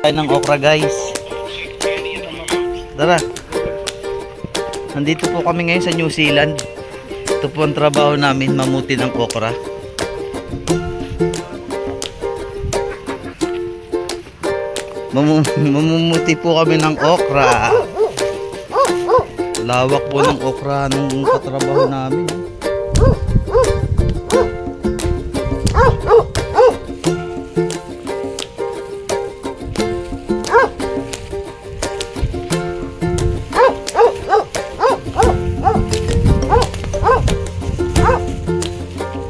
Tayo ng okra guys. Tara. Nandito po kami ngayon sa New Zealand. Ito po ang trabaho namin, mamuti ng okra. Mamumuti po kami ng okra. Lawak po ng okra nung katrabaho namin.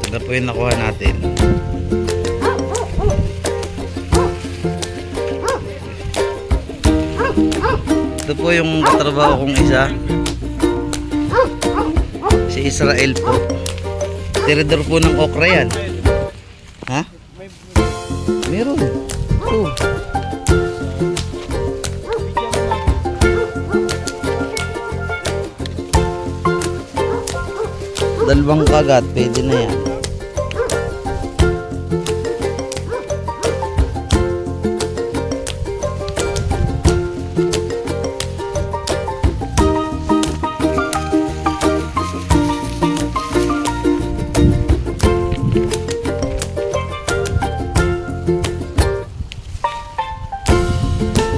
Ito po yung nakuha natin. Ito po yung katrabaho kong isa, si Israel po. Tirador po ng okra yan. Ha? Meron. Ito. Dalawang kagat, pwede na yan.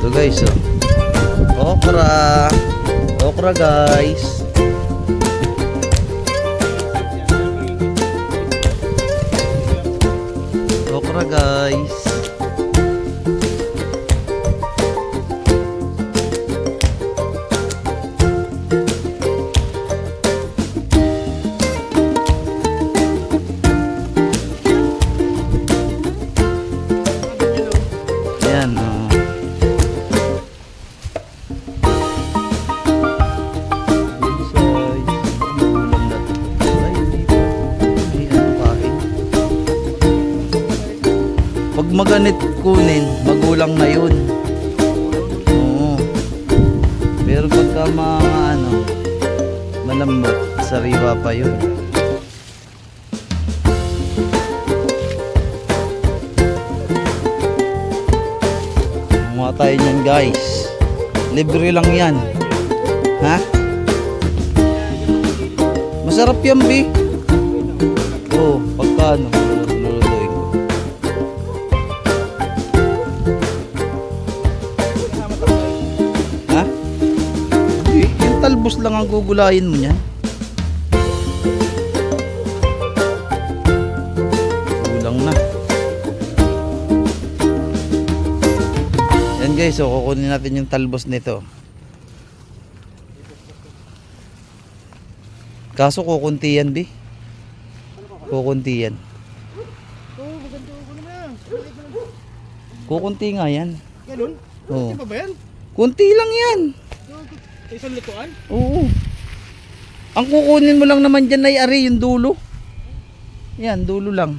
Ito guys, oh. Okra guys. Okra guys. Ayan, oh. Pag maganit kunin, magulang na yun. Oo. Pero pagka malambot, sariwa pa yun. Kumuha tayo nyan guys. Libre lang yan. Ha? Masarap yan, B. Oo, pagka lulutuin ko. Ha? Yung talbos lang ang gugulayin mo niyan. Kulang na. Yan guys, so kukunin natin yung talbos nito. Kaso kukunti yan, B. Kukunti yan. Kukunti nga yan. Ganun? Oo. Kunti pa ba yan? Kunti lang yan. Isang lutuan? Oo. Ang kukunin mo lang naman dyan ay ari yung dulo. Yan, dulo lang.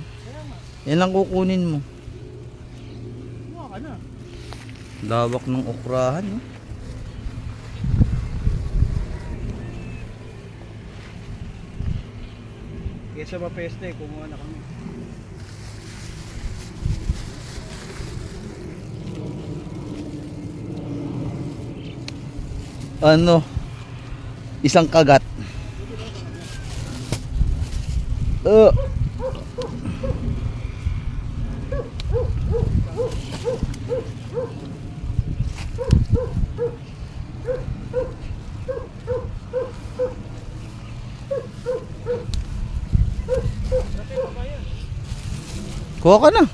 Yan lang kukunin mo. Mukha ka na. Lawak ng okrahan, no? Kesa mapeste, kumuha na kami. Ano? Isang kagat. Kuha ka na.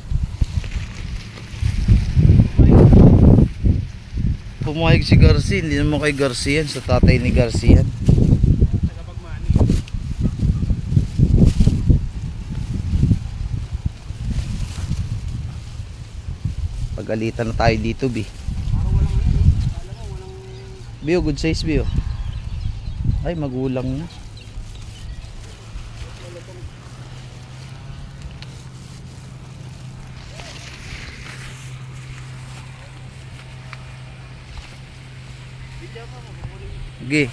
Pumayag si Garcia, hindi naman kay Garcia yan, sa tatay ni Garcia yan. Pagalitan na tayo dito, B. Bio, good size, Bio. Ay, magulang na. Sige.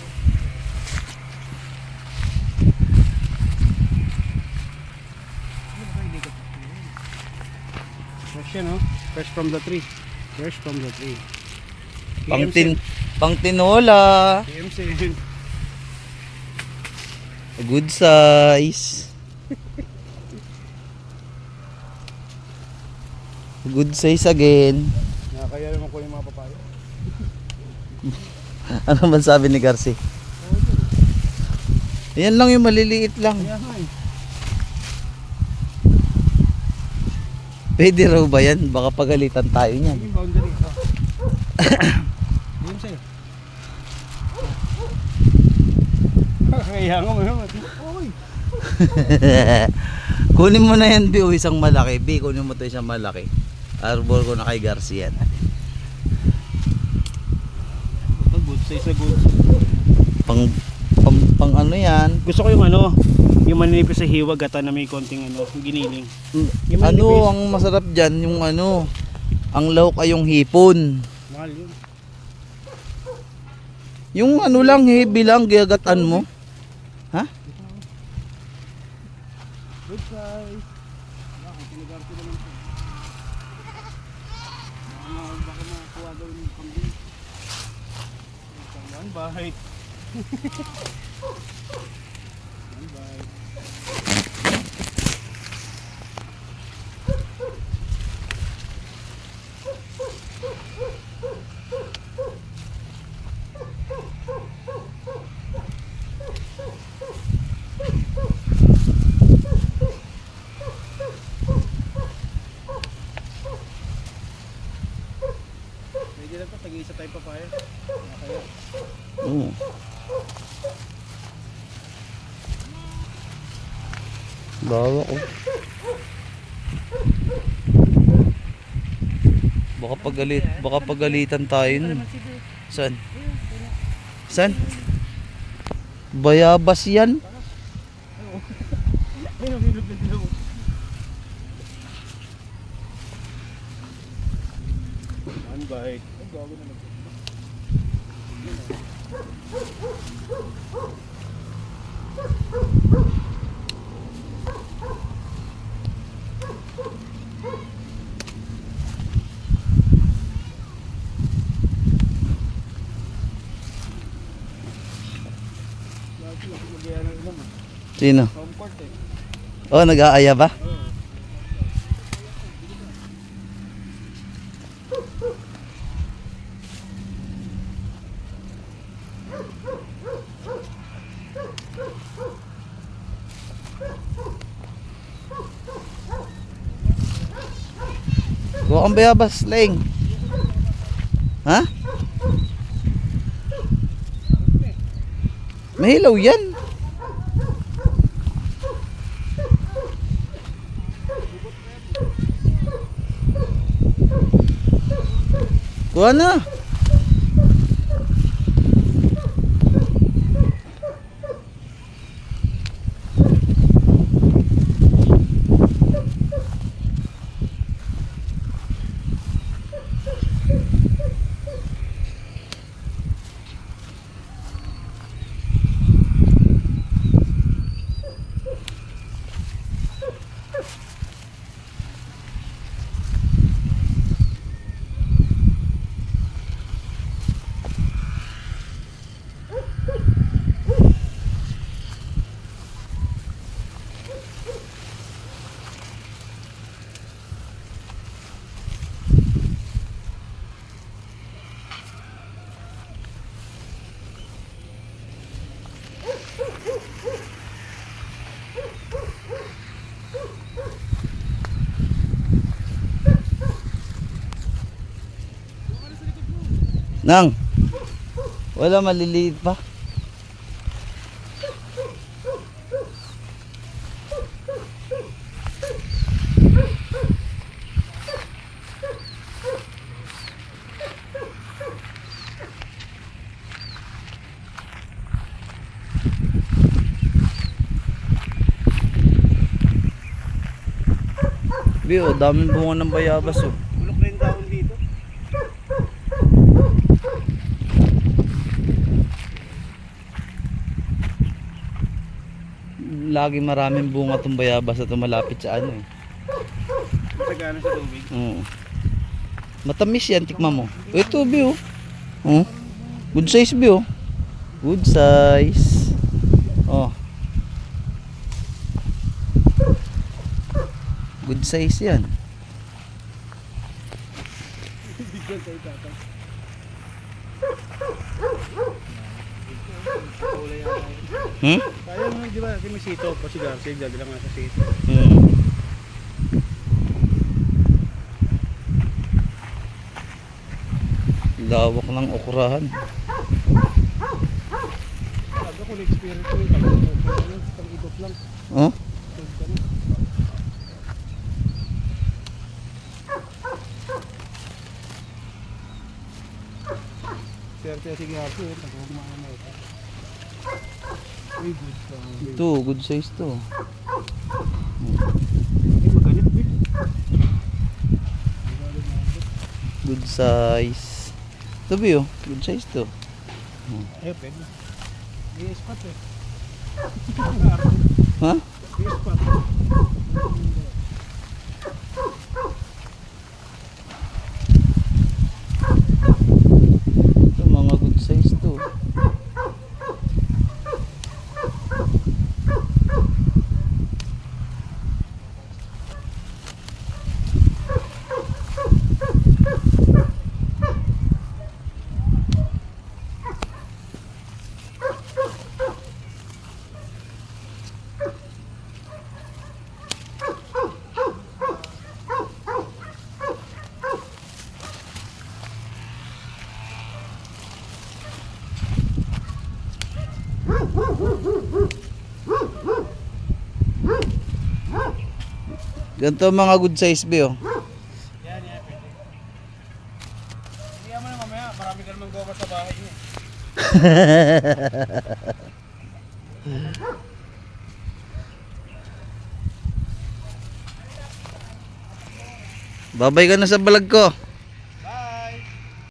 Fresh yan, oh. Fresh from the tree. Fresh from the tree. Pang tinola. KMC. Good size. Good size again. Nakakaya naman ko yung mga papaya. Ano man sabi ni Garci? Yan lang yung maliliit lang. Kaya nga eh. Pwede raw ba yan? Baka pagalitan tayo niyan. Yung boundary. KMC. Kaya nga mo naman. Uy. Kunin mo na yan, B, o isang malaki. B, kunin mo to isang malaki. Arbor ko na kay Garci yan. Ito good size na good. Pang ano yan? Gusto ko yung ano, yung maninipis sa hiwag at na may konting ano, giniling. Yung Ano manipis. ang masarap dyan? Yung ano, ang lahok ay yung hipon. Mahal yun. Yung ano lang, heavy lang, gagatan mo. Ha? Good size. Baka tinigar ko naman ito. Baka makakuha daw yung kambing. One bite. One bite. Pwede lang ito, tag-iisa tayo papaya. Kaya. Oo. Bawa ko. Baka pagalitan tayo nun. Saan? Saan? Bayabas yan. Ay, nabilog na dilaw. One bite. Ay, gago na lang. Lagi ako mag-iaya ng ilam ah. Sino? Comfort eh. Oh, nag-aaya ba? Kuha kang bayabas, Leng. Ha? Mahilaw yan. Kuha na. Nang. Wala, maliliit pa. Bio, daming bunga ng bayabas oh. Bulok na yung dahon dito. Lagi maraming bunga tong bayabas at malapit sa ano eh. Sagana sa tubig. Oo. Matamis yan, tikman mo. Ito, Bi, oh. Oh. Good size, Bi, oh. Good size. Oh. Good size yan. Hmm? Kaya mo, di ba? Kasi may sito. Pasigar, sige, dali lang nga sa sito. Hmm. Lawak ng okurahan. Sabi ko, na-experience ko yung pag-ikot lang. Oh? Swerte sige ako, nagkukumaan na ito. Uy, good ka. Ito, good size to. Ay, maganit, Bi. Good size. Ito, Bi, oh. Good size to. Ay, pwede. May spot eh. Ha? May spot. Ito, mga good size to. Ganito mga good size, Bi, oh. Yan, yan, pwede. Hindi mo na mamaya, marami ka namang goma sa bahay niya. Babay ka na sa vlog ko.